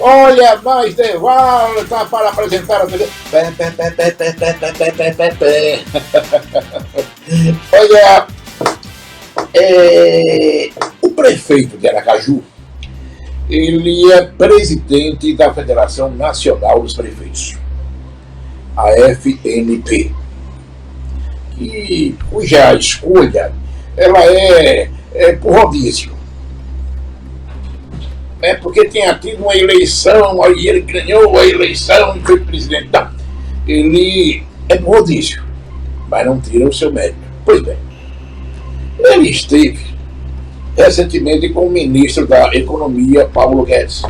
Olha, mais de volta para apresentar a TV. Olha, o prefeito de Aracaju, ele é presidente da Federação Nacional dos Prefeitos, a FNP, cuja escolha ela é por rodízio. Porque tinha tido uma eleição, aí ele ganhou a eleição e foi presidente. Não, ele é por rodízio, mas não tira o seu mérito. Pois bem, ele esteve recentemente com o ministro da Economia, Paulo Guedes,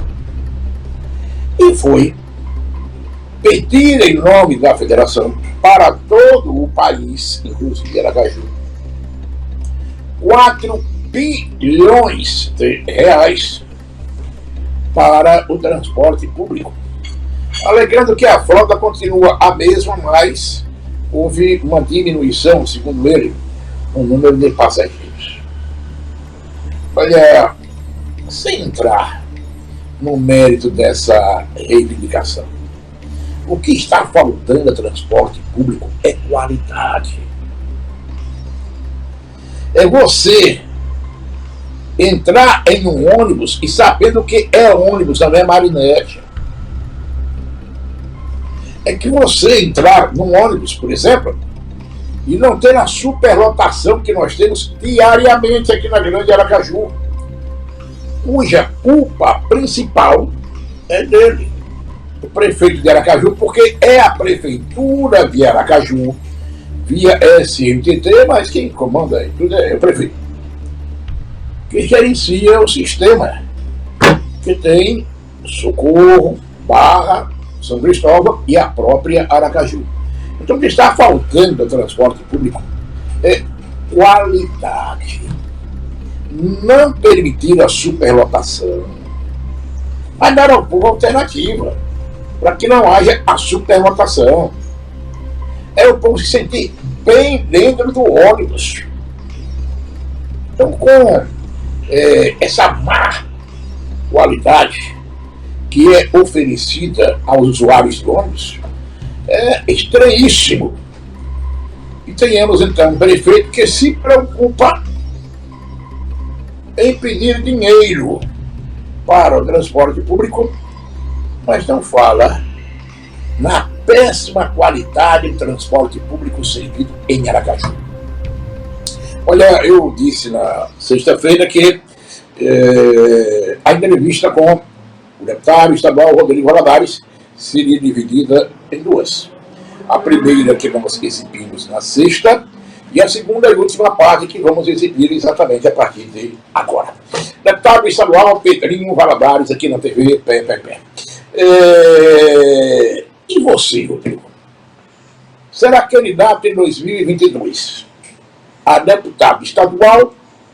e foi pedir em nome da federação para todo o país, inclusive Aracaju, 4 bilhões de reais para o transporte público, alegando que a frota continua a mesma, mas houve uma diminuição, segundo ele, no número de passageiros. Olha, sem entrar no mérito dessa reivindicação, o que está faltando a transporte público é qualidade. É você entrar em um ônibus e sabendo que é ônibus, não é marinete. É que você entrar num ônibus, por exemplo, e não ter a superlotação que nós temos diariamente aqui na Grande Aracaju, cuja culpa principal é dele, o prefeito de Aracaju, porque é a prefeitura de Aracaju, via SMTT, mas quem comanda tudo é o prefeito, que gerencia o sistema, que tem Socorro, Barra, São Cristóvão e a própria Aracaju. Então o que está faltando no transporte público é qualidade. Não permitir a superlotação, mas dar ao povo alternativa, para que não haja a superlotação. É o povo se sentir bem dentro do ônibus. Então, com essa má qualidade que é oferecida aos usuários do ônibus, é estranhíssimo. E tenhamos então um prefeito que se preocupa em pedir dinheiro para o transporte público, mas não fala na péssima qualidade do transporte público servido em Aracaju. Olha, eu disse na sexta-feira que a entrevista com o deputado estadual Rodrigo Valadares seria dividida em duas. A primeira que nós exibimos na sexta e a segunda e última parte que vamos exibir exatamente a partir de agora. Deputado estadual Pedrinho Valadares aqui na TV Pé. E você, Rodrigo? Será candidato em 2022 a deputado estadual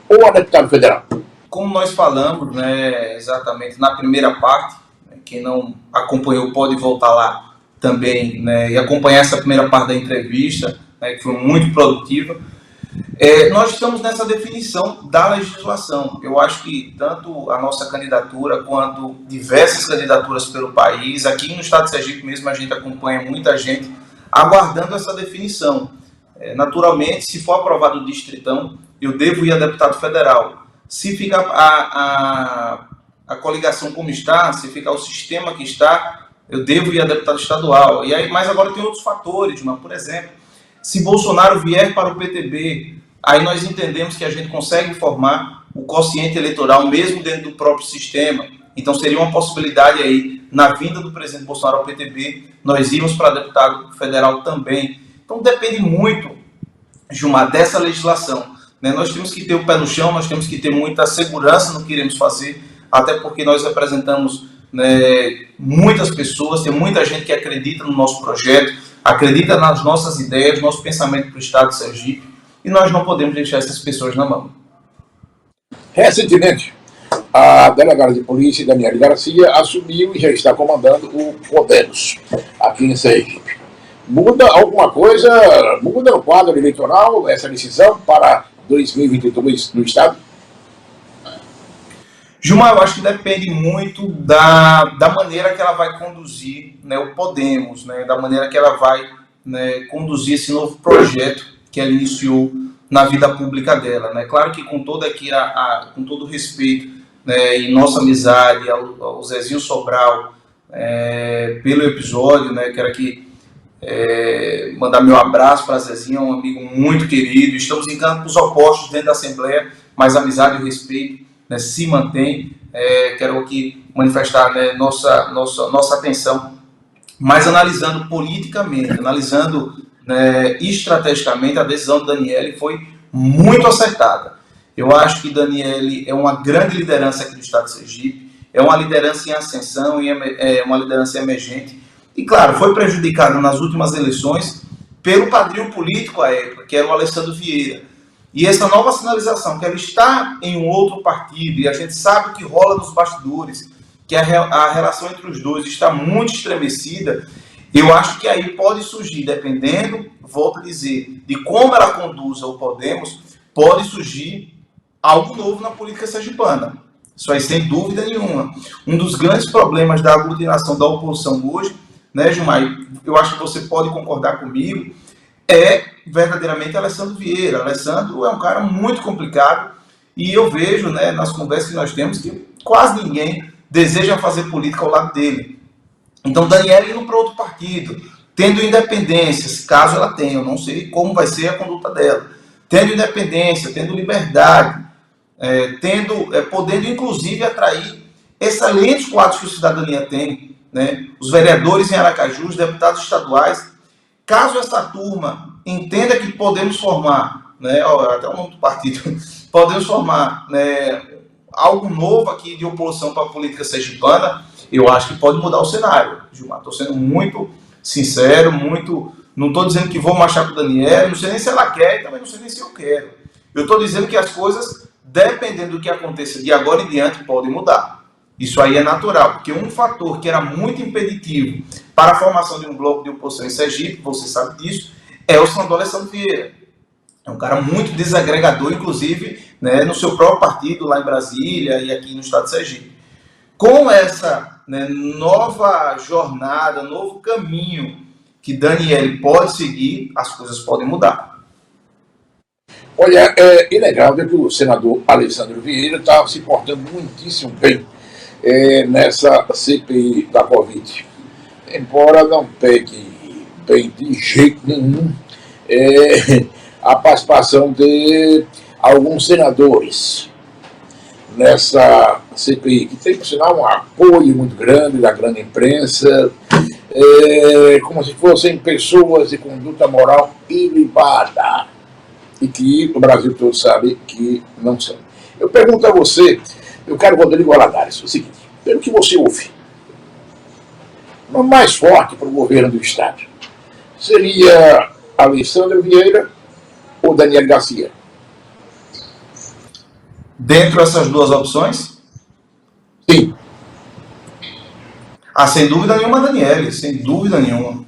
ou a deputado federal? Como nós falamos, né, exatamente na primeira parte, quem não acompanhou pode voltar lá também, né, e acompanhar essa primeira parte da entrevista, né, que foi muito produtiva. Nós estamos nessa definição da legislação. Eu acho que tanto a nossa candidatura quanto diversas candidaturas pelo país, aqui no estado de Sergipe mesmo a gente acompanha muita gente aguardando essa definição. Naturalmente, se for aprovado o distritão, eu devo ir a deputado federal. Se ficar a coligação como está, se ficar o sistema que está, eu devo ir a deputado estadual. E aí, mas agora tem outros fatores, mas, por exemplo, se Bolsonaro vier para o PTB, aí nós entendemos que a gente consegue formar o quociente eleitoral mesmo dentro do próprio sistema. Então seria uma possibilidade aí, na vinda do presidente Bolsonaro ao PTB, nós irmos para deputado federal também. Então depende muito, Gilmar, dessa legislação. Né? Nós temos que ter o pé no chão, nós temos que ter muita segurança no que iremos fazer, até porque nós representamos, né, muitas pessoas, tem muita gente que acredita no nosso projeto, acredita nas nossas ideias, nosso pensamento para o estado de Sergipe, e nós não podemos deixar essas pessoas na mão. Recentemente, a delegada de polícia, Daniela Garcia, assumiu e já está comandando o Podemos aqui em Sergipe. Muda alguma coisa, muda o quadro eleitoral, essa decisão para 2022 no estado? Gilmar, eu acho que depende muito da maneira que ela vai conduzir, né, o Podemos, né, da maneira que ela vai, né, conduzir esse novo projeto que ela iniciou na vida pública dela. Né? Claro que com todo aqui com todo o respeito, né, e nossa amizade ao Zezinho Sobral, pelo episódio, né, quero aqui mandar meu abraço para Zezinho, um amigo muito querido. Estamos em campos opostos dentro da Assembleia, mas a amizade e o respeito, né, se mantém. Quero aqui manifestar, né, nossa atenção, mas analisando politicamente, analisando, né, estrategicamente, a decisão de Daniele foi muito acertada. Eu acho que Daniele é uma grande liderança aqui do estado de Sergipe, é uma liderança em ascensão, é uma liderança emergente, e claro, foi prejudicada nas últimas eleições pelo padrinho político à época, que era o Alessandro Vieira. E essa nova sinalização, que ela está em um outro partido, e a gente sabe o que rola nos bastidores, que a relação entre os dois está muito estremecida, eu acho que aí pode surgir, dependendo, volto a dizer, de como ela conduza o Podemos, pode surgir algo novo na política sergipana. Isso aí, sem dúvida nenhuma. Um dos grandes problemas da aglutinação da oposição hoje, né, Gilmar, eu acho que você pode concordar comigo, é verdadeiramente Alessandro Vieira. Alessandro é um cara muito complicado e eu vejo, né, nas conversas que nós temos que quase ninguém deseja fazer política ao lado dele. Então, Daniele indo para outro partido, tendo independência, caso ela tenha, eu não sei como vai ser a conduta dela, tendo independência, tendo liberdade, podendo inclusive atrair excelentes quadros que o Cidadania tem, né? Os vereadores em Aracaju, os deputados estaduais. Caso essa turma entenda que podemos formar, né, até o nome do partido, podemos formar, né, algo novo aqui de oposição para a política sergipana, eu acho que pode mudar o cenário, Gilmar. Estou sendo muito sincero, não estou dizendo que vou marchar com o Daniel, não sei nem se ela quer e também não sei nem se eu quero. Eu estou dizendo que as coisas, dependendo do que aconteça de agora em diante, podem mudar. Isso aí é natural, porque um fator que era muito impeditivo para a formação de um bloco de oposição em Sergipe, você sabe disso, é o senador Alessandro Vieira. É um cara muito desagregador, inclusive, né, no seu próprio partido, lá em Brasília e aqui no estado de Sergipe. Com essa, né, nova jornada, novo caminho que Daniele pode seguir, as coisas podem mudar. Olha, é legal ver que o senador Alessandro Vieira está se portando muitíssimo bem nessa CPI da Covid. Embora não pegue bem de jeito nenhum a participação de alguns senadores nessa CPI, que tem, por sinal, um apoio muito grande da grande imprensa, como se fossem pessoas de conduta moral ilibada, e que o Brasil todo sabe que não são. Eu pergunto a você, meu caro Rodrigo Valadares, o seguinte: pelo que você ouve, o mais forte para o governo do Estado seria Alessandro Vieira ou Daniel Garcia? Dentro dessas duas opções? Sim. Sem dúvida nenhuma, Daniele, sem dúvida nenhuma.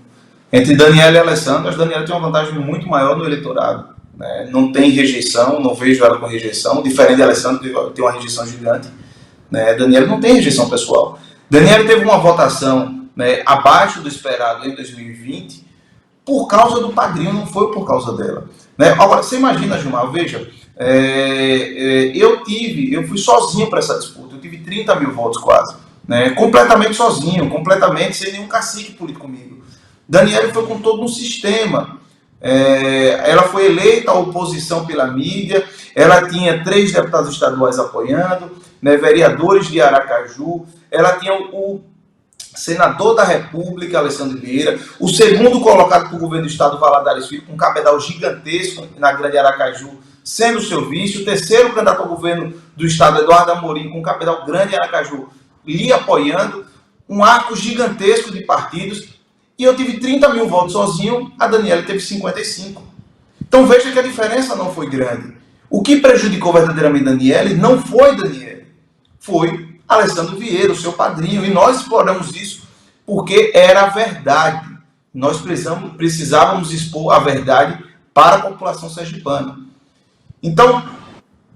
Entre Daniele e Alessandro, a Daniele tem uma vantagem muito maior no eleitorado. Né? Não tem rejeição, não vejo ela com rejeição, diferente de Alessandro, que tem uma rejeição gigante. Né? Daniele não tem rejeição pessoal. Daniele teve uma votação, né, abaixo do esperado em 2020 por causa do padrinho, não foi por causa dela. Né? Agora, você imagina, Gilmar, veja, eu fui sozinho para essa disputa, eu tive 30 mil votos quase, né? Completamente sozinho, completamente sem nenhum cacique político comigo. Daniele foi com todo um sistema. Ela foi eleita à oposição pela mídia, ela tinha 3 deputados estaduais apoiando, né, vereadores de Aracaju, ela tinha o senador da República, Alessandro Vieira, o segundo colocado para o governo do estado, Valadares Filho, com um cabedal gigantesco na grande Aracaju, sendo o seu vice, o terceiro candidato ao governo do estado, Eduardo Amorim, com um cabedal grande em Aracaju, lhe apoiando, um arco gigantesco de partidos, e eu tive 30 mil votos sozinho, a Daniele teve 55. Então veja que a diferença não foi grande. O que prejudicou verdadeiramente Daniele não foi Daniele, foi Alessandro Vieira, o seu padrinho, e nós exploramos isso porque era a verdade. Nós precisávamos expor a verdade para a população sergipana. Então,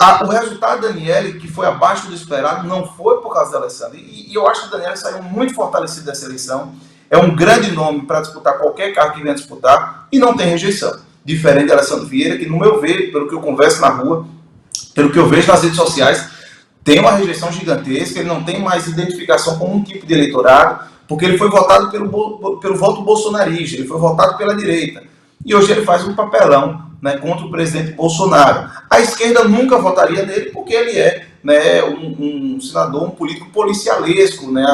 O resultado da Daniele, que foi abaixo do esperado, não foi por causa da Alessandra. E eu acho que a Daniele saiu muito fortalecida dessa eleição. É um grande nome para disputar qualquer cargo que venha disputar e não tem rejeição. Diferente da Alessandro Vieira, que no meu ver, pelo que eu converso na rua, pelo que eu vejo nas redes sociais, tem uma rejeição gigantesca, ele não tem mais identificação com um tipo de eleitorado, porque ele foi votado pelo voto bolsonarista, ele foi votado pela direita. E hoje ele faz um papelão, né, contra o presidente Bolsonaro. A esquerda nunca votaria nele porque ele é, né, um senador, um político policialesco, né,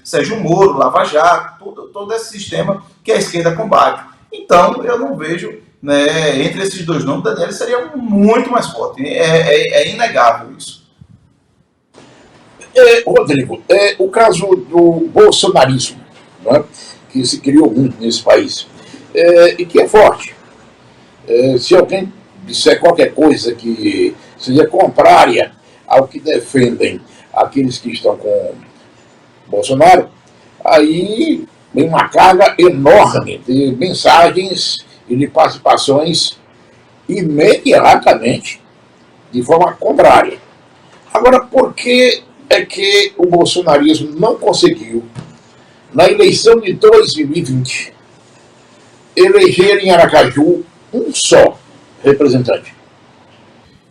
Sérgio Moro, Lava Jato, todo esse sistema que a esquerda combate. Então, eu não vejo, né, entre esses dois nomes, Daniel seria muito mais forte. É inegável isso. Rodrigo, o caso do bolsonarismo, né, que se criou muito nesse país, e que é forte. Se alguém disser qualquer coisa que seja contrária ao que defendem aqueles que estão com Bolsonaro, aí vem uma carga enorme de mensagens e de participações imediatamente de forma contrária. Agora, por que é que o bolsonarismo não conseguiu, na eleição de 2020, eleger em Aracaju um só representante?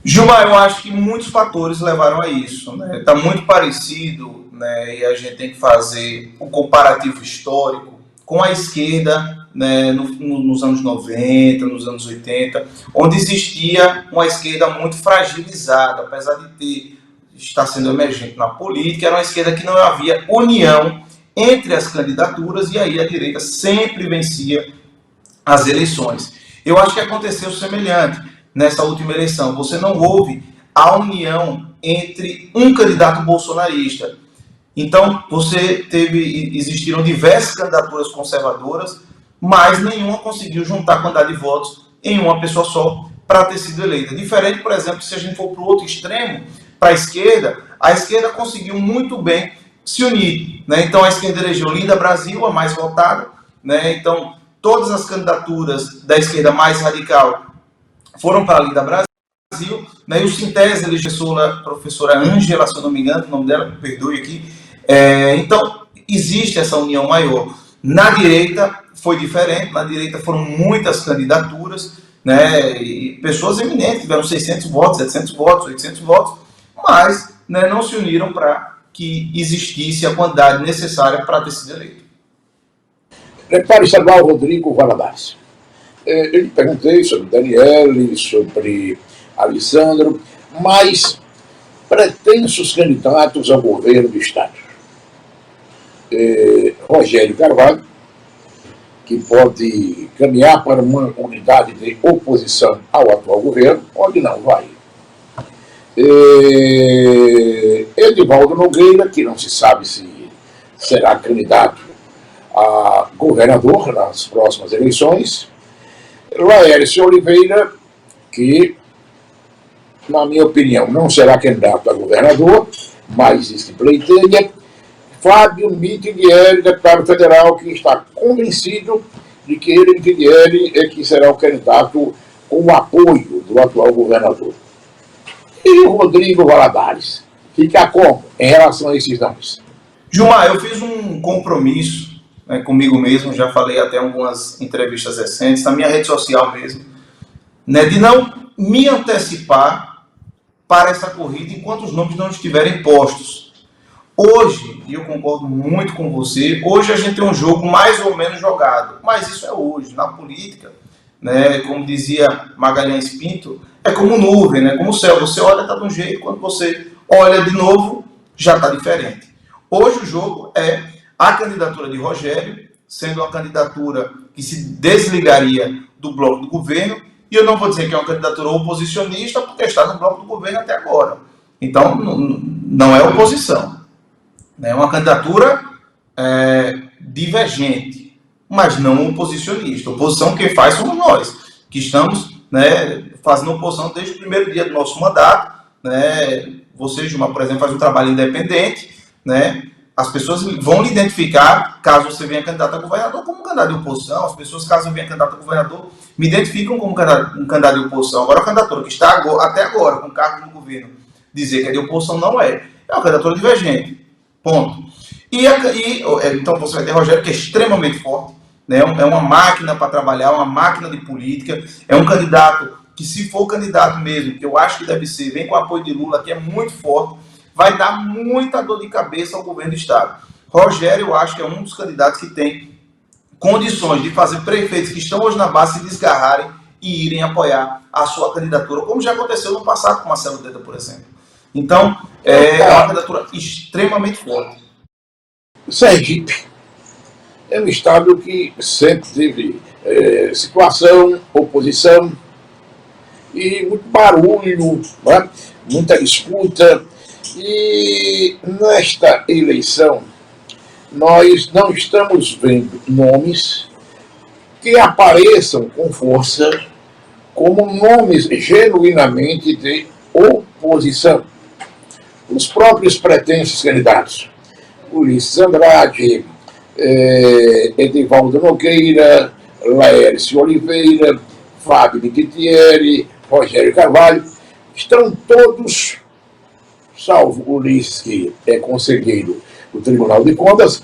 Gilmar, eu acho que muitos fatores levaram a isso. Está muito parecido, né, e a gente tem que fazer um comparativo histórico com a esquerda, né, nos anos 90, nos anos 80, onde existia uma esquerda muito fragilizada, apesar de estar sendo emergente na política, era uma esquerda que não havia união entre as candidaturas e aí a direita sempre vencia as eleições. Eu acho que aconteceu semelhante nessa última eleição. Você não houve a união entre um candidato bolsonarista. Então, existiram diversas candidaturas conservadoras, mas nenhuma conseguiu juntar a quantidade de votos em uma pessoa só para ter sido eleita. Diferente, por exemplo, se a gente for para o outro extremo, para a esquerda conseguiu muito bem se unir, né? Então, a esquerda elegeu Linda Brasil, a mais votada, né? Então, todas as candidaturas da esquerda mais radical foram para a Linda Brasil, né? E o Sintese elegeu a professora Ângela, se eu não me engano, o nome dela, me perdoe aqui. Então, existe essa união maior. Na direita foi diferente, na direita foram muitas candidaturas, né? E pessoas eminentes, tiveram 600 votos, 700 votos, 800 votos, mas, né, não se uniram para que existisse a quantidade necessária para ter sido eleito. Deputado estadual Rodrigo Valadares. Eu lhe perguntei sobre Daniele, sobre Alessandro, mas pretensos candidatos ao governo do Estado. Rogério Carvalho, que pode caminhar para uma unidade de oposição ao atual governo, onde não vai. Edivaldo Nogueira, que não se sabe se será candidato a governador nas próximas eleições. Laércio Oliveira, que, na minha opinião, não será candidato a governador, mas existe pleiteia. Fábio Mitiglieri, deputado federal, que está convencido de que ele, Mitiglieri, é que será o candidato com o apoio do atual governador. E o Rodrigo Valadares fica como em relação a esses nomes? Gilmar, eu fiz um compromisso, né, comigo mesmo, já falei até em algumas entrevistas recentes, na minha rede social mesmo, né, de não me antecipar para essa corrida enquanto os nomes não estiverem postos. Hoje, e eu concordo muito com você, hoje a gente tem um jogo mais ou menos jogado, mas isso é hoje. Na política, né, como dizia Magalhães Pinto, é como nuvem, né, como o céu. Você olha, está de um jeito, quando você olha de novo, já está diferente. Hoje o jogo é a candidatura de Rogério, sendo uma candidatura que se desligaria do bloco do governo, e eu não vou dizer que é uma candidatura oposicionista, porque está no bloco do governo até agora. Então, não é oposição. É uma candidatura divergente, mas não oposicionista. Oposição quem faz somos nós, que estamos, né, fazendo oposição desde o primeiro dia do nosso mandato. Né? Você, Gilmar, por exemplo, faz um trabalho independente, né? As pessoas vão lhe identificar, caso você venha candidato a governador, como um candidato de oposição. As pessoas, caso eu venha candidato a governador, me identificam como um candidato de oposição. Agora, a candidatura que está até agora com cargo no governo, dizer que é de oposição não é. É uma candidatura divergente. Ponto. Então, você vai ter Rogério, que é extremamente forte, né? É uma máquina para trabalhar, uma máquina de política. É um candidato que, se for candidato mesmo, que eu acho que deve ser, vem com o apoio de Lula, que é muito forte, vai dar muita dor de cabeça ao governo do Estado. Rogério, eu acho que é um dos candidatos que tem condições de fazer prefeitos que estão hoje na base se desgarrarem e irem apoiar a sua candidatura, como já aconteceu no passado com Marcelo Deda, por exemplo. Então, é uma candidatura extremamente forte. Sergipe é um estado que sempre teve situação, oposição e muito barulho, né? Muita disputa. E nesta eleição, nós não estamos vendo nomes que apareçam com força como nomes genuinamente de oposição. Os próprios pretensos candidatos, Ulisses Andrade, Edivaldo Nogueira, Laércio Oliveira, Fábio Niquitieri, Rogério Carvalho, estão todos, salvo Ulisses, que é conselheiro do Tribunal de Contas,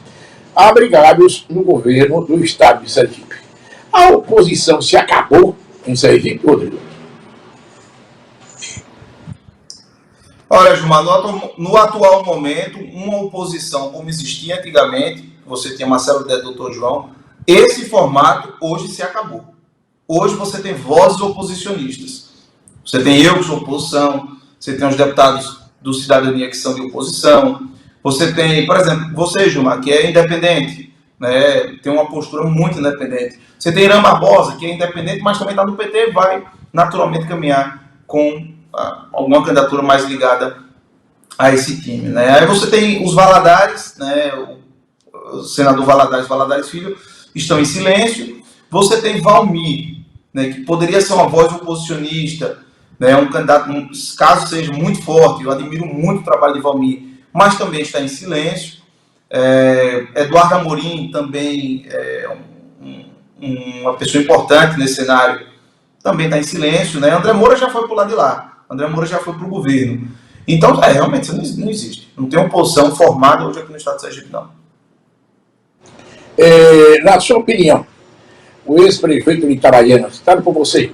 abrigados no governo do estado de Sergipe. A oposição se acabou em Sergipe, Rodrigo? Olha, Gilmar, no atual momento, uma oposição como existia antigamente, você tinha Marcelo Deda, Dr. João, esse formato hoje se acabou. Hoje você tem vozes oposicionistas. Você tem eu que sou oposição, você tem os deputados do Cidadania que são de oposição, você tem, por exemplo, você, Gilmar, que é independente, né, tem uma postura muito independente. Você tem Irã Barbosa, que é independente, mas também está no PT, vai naturalmente caminhar com alguma candidatura mais ligada a esse time, né? Aí você tem os Valadares, né? O senador Valadares Filho, estão em silêncio. Você tem Valmir, né? Que poderia ser uma voz oposicionista, né? Um candidato, caso seja muito forte, eu admiro muito o trabalho de Valmir, mas também está em silêncio. Eduardo Amorim também é uma pessoa importante nesse cenário, também está em silêncio, né? André Moura já foi para o lado de lá. André Moura já foi para o governo. Então, realmente, isso não existe. Não tem oposição formada hoje aqui no estado de Sergipe, não. Na sua opinião, o ex-prefeito de Itabaiana, citado por você,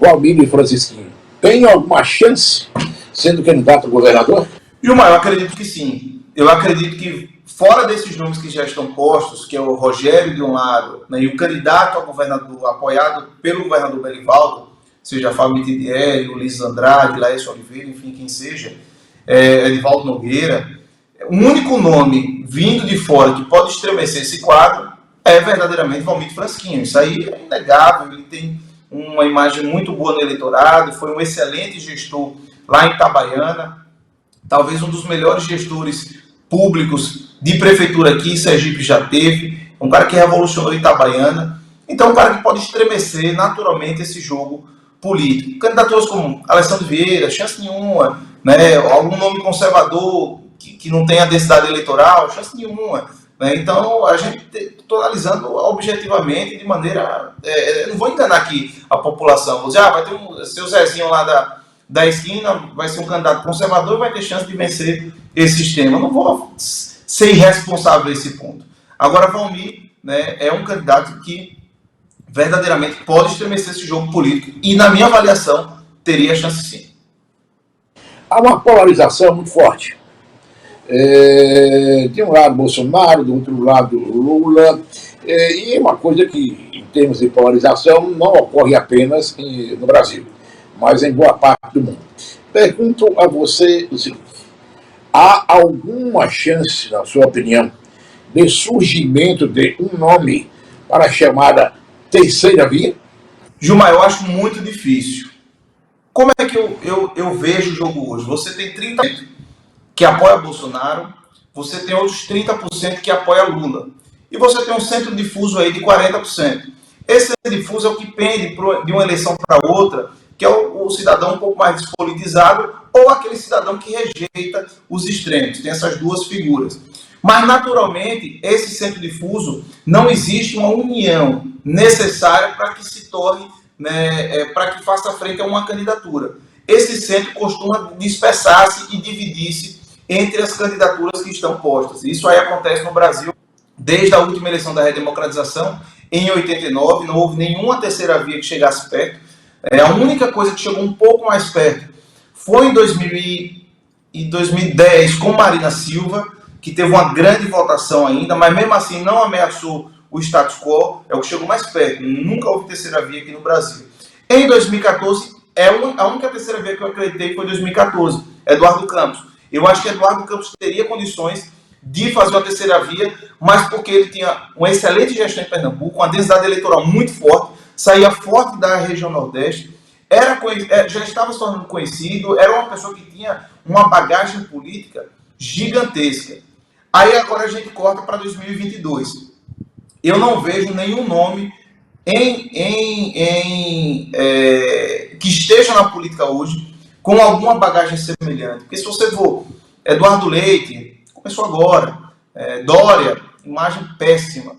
Valmir Francisquinho, tem alguma chance sendo candidato a governador? Gilmar, eu acredito que sim. Eu acredito que, fora desses nomes que já estão postos, que é o Rogério de um lado, né, e o candidato a governador apoiado pelo governador Belivaldo, seja Fábio Niquitieri, Ulisses Andrade, Laércio Oliveira, enfim, quem seja, Edivaldo Nogueira, o único nome vindo de fora que pode estremecer esse quadro é verdadeiramente Valmir Francisquinho. Isso aí é inegável, ele tem uma imagem muito boa no eleitorado, foi um excelente gestor lá em Itabaiana, talvez um dos melhores gestores públicos de prefeitura aqui em Sergipe já teve, um cara que revolucionou Itabaiana, então um cara que pode estremecer naturalmente esse jogo político. Candidaturas como Alessandro Vieira, chance nenhuma, né? Algum nome conservador que não tenha densidade eleitoral, chance nenhuma. Né? Então, a gente está analisando objetivamente, de maneira... não vou enganar aqui a população, vou dizer, vai ter seu Zezinho lá da esquina, vai ser um candidato conservador e vai ter chance de vencer esse sistema. Eu não vou ser irresponsável nesse ponto. Agora, Valmir, né, é um candidato que verdadeiramente pode estremecer esse jogo político e, na minha avaliação, teria chance sim. Há uma polarização muito forte. De um lado Bolsonaro, do outro lado Lula, e é uma coisa que, em termos de polarização, não ocorre apenas no Brasil, mas em boa parte do mundo. Pergunto a você o seguinte: há alguma chance, na sua opinião, de surgimento de um nome para a chamada terceira via? Gilmar, eu acho muito difícil. Como é que eu vejo o jogo hoje? Você tem 30% que apoia Bolsonaro, você tem outros 30% que apoia Lula. E você tem um centro difuso aí de 40%. Esse centro difuso é o que pende de uma eleição para outra, que é o cidadão um pouco mais despolitizado ou aquele cidadão que rejeita os extremos. Tem essas duas figuras. Mas, naturalmente, esse centro difuso não existe uma união necessária para que se torne, né, para que faça frente a uma candidatura. Esse centro costuma dispersar-se e dividir-se entre as candidaturas que estão postas. Isso aí acontece no Brasil desde a última eleição da redemocratização, em 89, não houve nenhuma terceira via que chegasse perto. A única coisa que chegou um pouco mais perto foi em 2010 com Marina Silva, que teve uma grande votação ainda, mas mesmo assim não ameaçou o status quo, é o que chegou mais perto. Nunca houve terceira via aqui no Brasil. Em 2014, a única terceira via que eu acreditei foi em 2014, Eduardo Campos. Eu acho que Eduardo Campos teria condições de fazer uma terceira via, mas porque ele tinha uma excelente gestão em Pernambuco, uma densidade eleitoral muito forte, saía forte da região Nordeste, já estava se tornando conhecido, era uma pessoa que tinha uma bagagem política gigantesca. Aí agora a gente corta para 2022. Eu não vejo nenhum nome que esteja na política hoje com alguma bagagem semelhante. Porque se você for Eduardo Leite, começou agora, Dória, imagem péssima,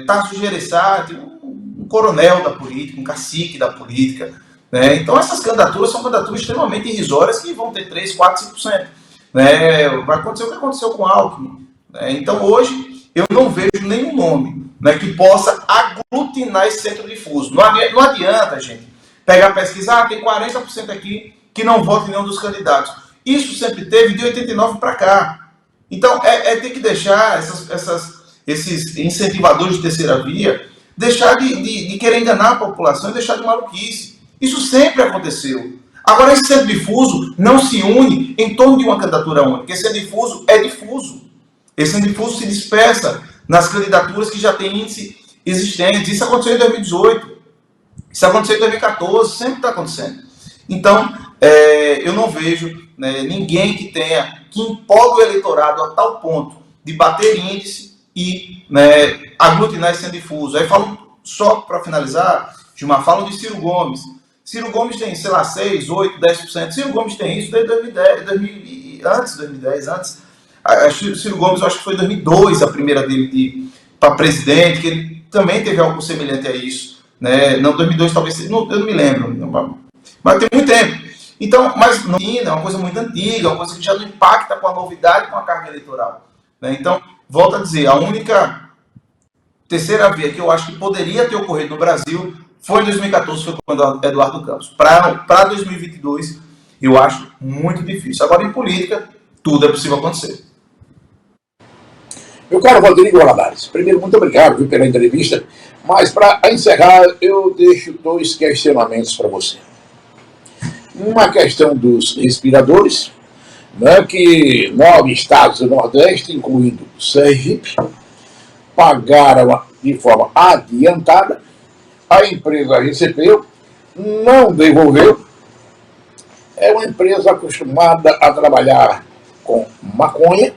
Tasso Gereissati, um coronel da política, um cacique da política, né? Então essas candidaturas são candidaturas extremamente irrisórias que vão ter 3, 4, 5%. Né? Vai acontecer o que aconteceu com Alckmin. Né? Então hoje eu não vejo nenhum nome, né, que possa aglutinar esse centro difuso. Não adianta, gente, pegar a pesquisa, tem 40% aqui que não votam em nenhum dos candidatos. Isso sempre teve de 89 para cá. Então, ter que deixar esses incentivadores de terceira via, deixar de querer enganar a população e deixar de maluquice. Isso sempre aconteceu. Agora, esse centro difuso não se une em torno de uma candidatura única. Esse centro difuso é difuso. Esse centro difuso se dispersa nas candidaturas que já têm índice existente. Isso aconteceu em 2018. Isso aconteceu em 2014. Sempre está acontecendo. Então, eu não vejo, né, ninguém que empolgue o eleitorado a tal ponto de bater índice e, né, aglutinar esse centro difuso. Aí falam, só para finalizar, Gilmar, falam de Ciro Gomes. Ciro Gomes tem, sei lá, 6, 8, 10%. Ciro Gomes tem isso desde 2010, antes de 2010, antes. Ciro Gomes, eu acho que foi em 2002 a primeira dele para presidente, que ele também teve algo semelhante a isso. Né? Não, 2002 talvez, eu não me lembro, mas tem muito tempo. Então, mas não é uma coisa muito antiga, uma coisa que já não impacta com a novidade, com a carga eleitoral. Né? Então, volto a dizer, a única terceira via que eu acho que poderia ter ocorrido no Brasil foi em 2014, foi com o Eduardo Campos. Para 2022, eu acho muito difícil. Agora, em política, tudo é possível acontecer. Meu caro Rodrigo Valadares, primeiro, muito obrigado pela entrevista, mas para encerrar, eu deixo 2 questionamentos para você. Uma questão dos respiradores, né, que 9 estados do Nordeste, incluindo Sergipe, pagaram de forma adiantada, a empresa recebeu, não devolveu. É uma empresa acostumada a trabalhar com maconha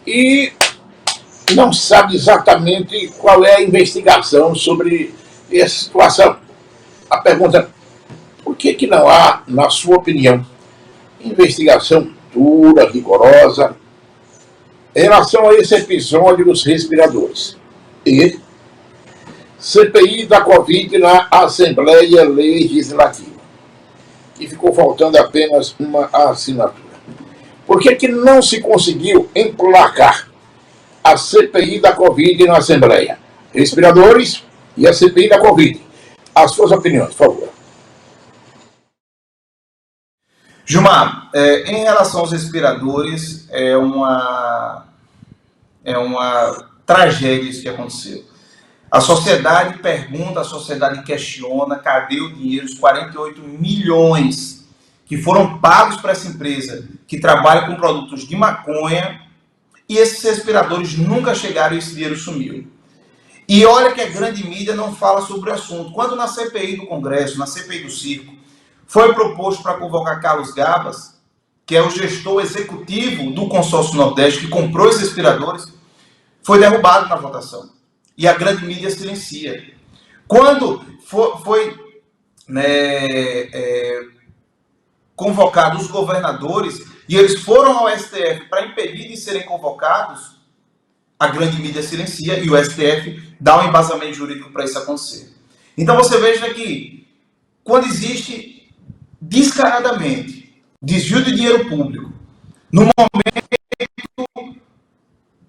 e não sabe exatamente qual é a investigação sobre essa situação. A pergunta: por que não há, na sua opinião, investigação dura, rigorosa, em relação a esse episódio dos respiradores? E CPI da Covid na Assembleia Legislativa, que ficou faltando apenas uma assinatura. Por que não se conseguiu emplacar a CPI da Covid na Assembleia? Respiradores e a CPI da Covid. As suas opiniões, por favor. Gilmar, em relação aos respiradores, é uma tragédia isso que aconteceu. A sociedade pergunta, a sociedade questiona, cadê o dinheiro, os 48 milhões que foram pagos para essa empresa que trabalha com produtos de maconha, e esses respiradores nunca chegaram e esse dinheiro sumiu. E olha que a grande mídia não fala sobre o assunto. Quando na CPI do Congresso, na CPI do Circo, foi proposto para convocar Carlos Gabas, que é o gestor executivo do consórcio Nordeste, que comprou esses respiradores, foi derrubado na votação. E a grande mídia silencia. Quando foi convocado os governadores e eles foram ao STF para impedir de serem convocados, a grande mídia silencia e o STF dá um embasamento jurídico para isso acontecer. Então você veja que quando existe descaradamente desvio de dinheiro público, no momento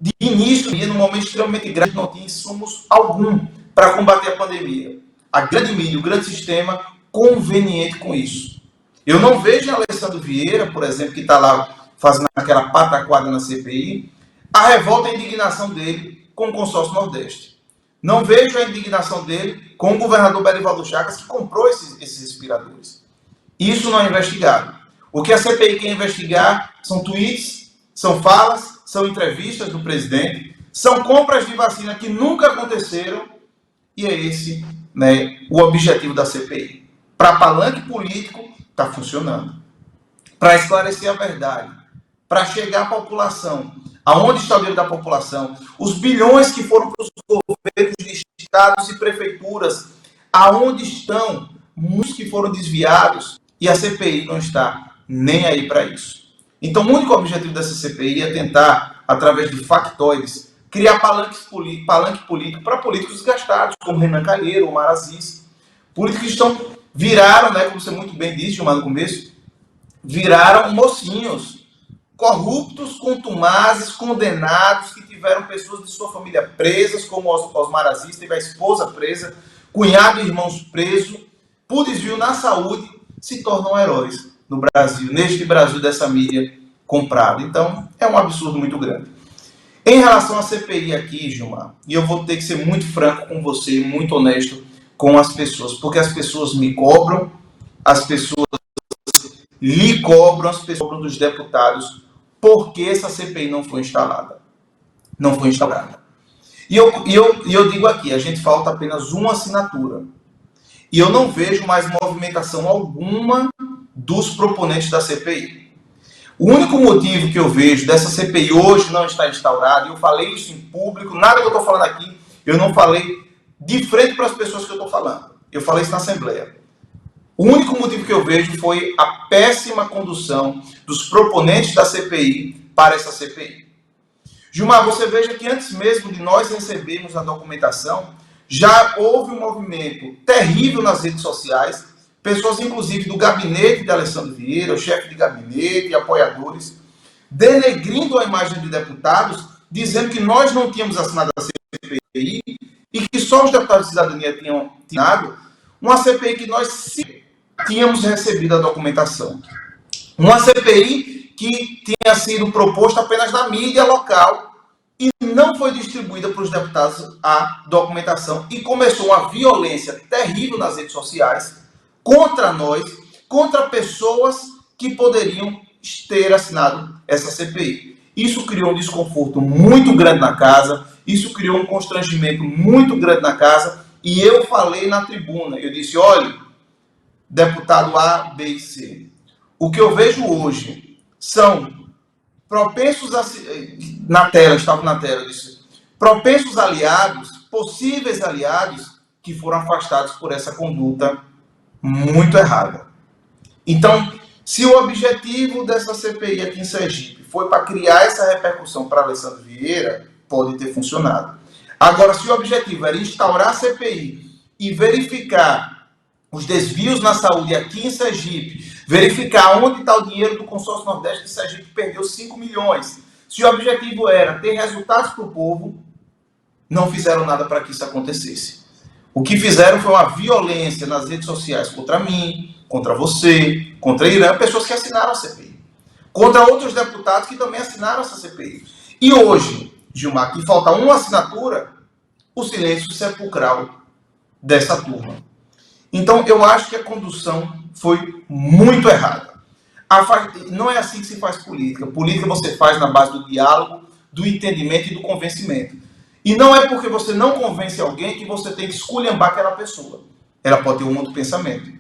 de início, num momento extremamente grave, não tinha insumos algum para combater a pandemia. A grande mídia, o grande sistema, conveniente com isso. Eu não vejo Alessandro Vieira, por exemplo, que está lá fazendo aquela pataquada na CPI, a revolta e a indignação dele com o consórcio Nordeste. Não vejo a indignação dele com o governador Belivaldo Chagas, que comprou esses respiradores. Isso não é investigado. O que a CPI quer investigar são tweets, são falas, são entrevistas do presidente, são compras de vacina que nunca aconteceram, e é esse, né, o objetivo da CPI. Para palanque político, está funcionando. Para esclarecer a verdade, para chegar à população, aonde está o dinheiro da população, os bilhões que foram para os governos de estados e prefeituras, aonde estão muitos que foram desviados, e a CPI não está nem aí para isso. Então, o único objetivo dessa CPI é tentar, através de factoides, criar palanque político para políticos desgastados, como Renan Calheiro, Omar Aziz, políticos que viraram, né, como você muito bem disse, Gilmar, no começo, viraram mocinhos, corruptos, contumazes, condenados, que tiveram pessoas de sua família presas, como Osmar Aziz, teve a esposa presa, cunhado e irmãos presos, por desvio na saúde, se tornam heróis no Brasil, neste Brasil dessa mídia comprada. Então, é um absurdo muito grande. Em relação à CPI aqui, Gilmar, e eu vou ter que ser muito franco com você, muito honesto com as pessoas, porque as pessoas me cobram, as pessoas lhe cobram, as pessoas cobram dos deputados, porque essa CPI não foi instalada. Não foi instaurada. E eu digo aqui, a gente falta apenas uma assinatura. E eu não vejo mais movimentação alguma dos proponentes da CPI. O único motivo que eu vejo dessa CPI hoje não estar instaurada, e eu falei isso em público, nada que eu estou falando aqui, eu não falei de frente para as pessoas que eu estou falando. Eu falei isso na Assembleia. O único motivo que eu vejo foi a péssima condução dos proponentes da CPI para essa CPI. Gilmar, você veja que antes mesmo de nós recebermos a documentação, já houve um movimento terrível nas redes sociais, pessoas inclusive do gabinete de Alessandro Vieira, o chefe de gabinete e apoiadores, denegrindo a imagem de deputados, dizendo que nós não tínhamos assinado a CPI e que só os deputados de cidadania tinham assinado uma CPI que nós tínhamos recebido a documentação. Uma CPI que tinha sido proposta apenas na mídia local e não foi distribuída para os deputados a documentação, e começou uma violência terrível nas redes sociais contra nós, contra pessoas que poderiam ter assinado essa CPI. Isso criou um desconforto muito grande na casa, isso criou um constrangimento muito grande na casa, e eu falei na tribuna, eu disse, olha, deputado A, B e C, o que eu vejo hoje são propensos na tela, estava na tela, eu disse, propensos aliados, possíveis aliados, que foram afastados por essa conduta muito errada. Então, se o objetivo dessa CPI aqui em Sergipe foi para criar essa repercussão para Alessandro Vieira, pode ter funcionado. Agora, se o objetivo era instaurar a CPI e verificar os desvios na saúde aqui em Sergipe, verificar onde está o dinheiro do consórcio Nordeste, que Sergipe perdeu 5 milhões. Se o objetivo era ter resultados para o povo, não fizeram nada para que isso acontecesse. O que fizeram foi uma violência nas redes sociais contra mim, contra você, contra Irã, pessoas que assinaram a CPI. Contra outros deputados que também assinaram essa CPI. E hoje, Gilmar, que falta uma assinatura, o silêncio sepulcral dessa turma. Então, eu acho que a condução foi muito errada. Não é assim que se faz política. Política você faz na base do diálogo, do entendimento e do convencimento. E não é porque você não convence alguém que você tem que esculhambar aquela pessoa. Ela pode ter um outro pensamento.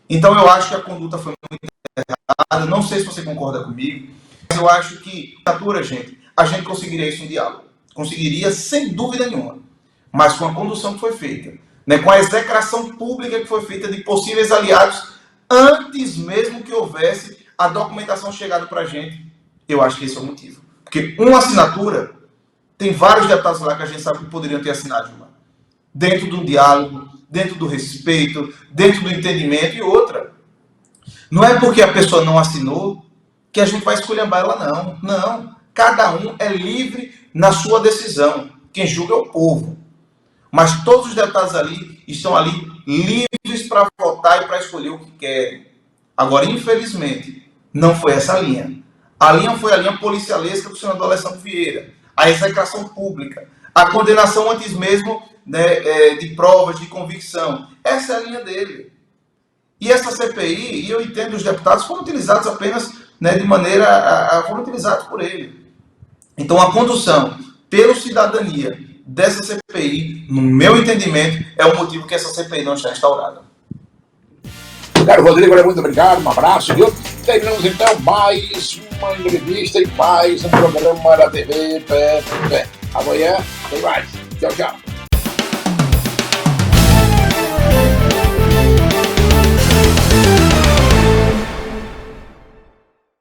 Então, eu acho que a conduta foi muito errada. Não sei se você concorda comigo, mas eu acho que, a gente conseguiria isso no diálogo. Conseguiria, sem dúvida nenhuma. Mas com a condução que foi feita, né, com a execração pública que foi feita de possíveis aliados antes mesmo que houvesse a documentação chegada para a gente. Eu acho que esse é o motivo. Porque uma assinatura, tem vários deputados lá que a gente sabe que poderiam ter assinado, Gilmar. Dentro do diálogo, dentro do respeito, dentro do entendimento. E outra, não é porque a pessoa não assinou que a gente vai esculhambar ela, não. Não. Cada um é livre na sua decisão. Quem julga é o povo. Mas todos os deputados ali estão ali livres para votar e para escolher o que querem. Agora, infelizmente, não foi essa a linha. A linha foi a linha policialesca do senador Alessandro Vieira. A execração pública. A condenação antes mesmo, né, de provas, de convicção. Essa é a linha dele. E essa CPI, e eu entendo, os deputados foram utilizados apenas, né, de maneira... foram utilizados por ele. Então, a condução pela cidadania dessa CPI, no meu entendimento, é o motivo que essa CPI não está instaurada. Caro Rodrigo, muito obrigado, um abraço, viu? Terminamos então mais uma entrevista e mais um programa da TV PFP. Amanhã tem mais. Tchau, tchau.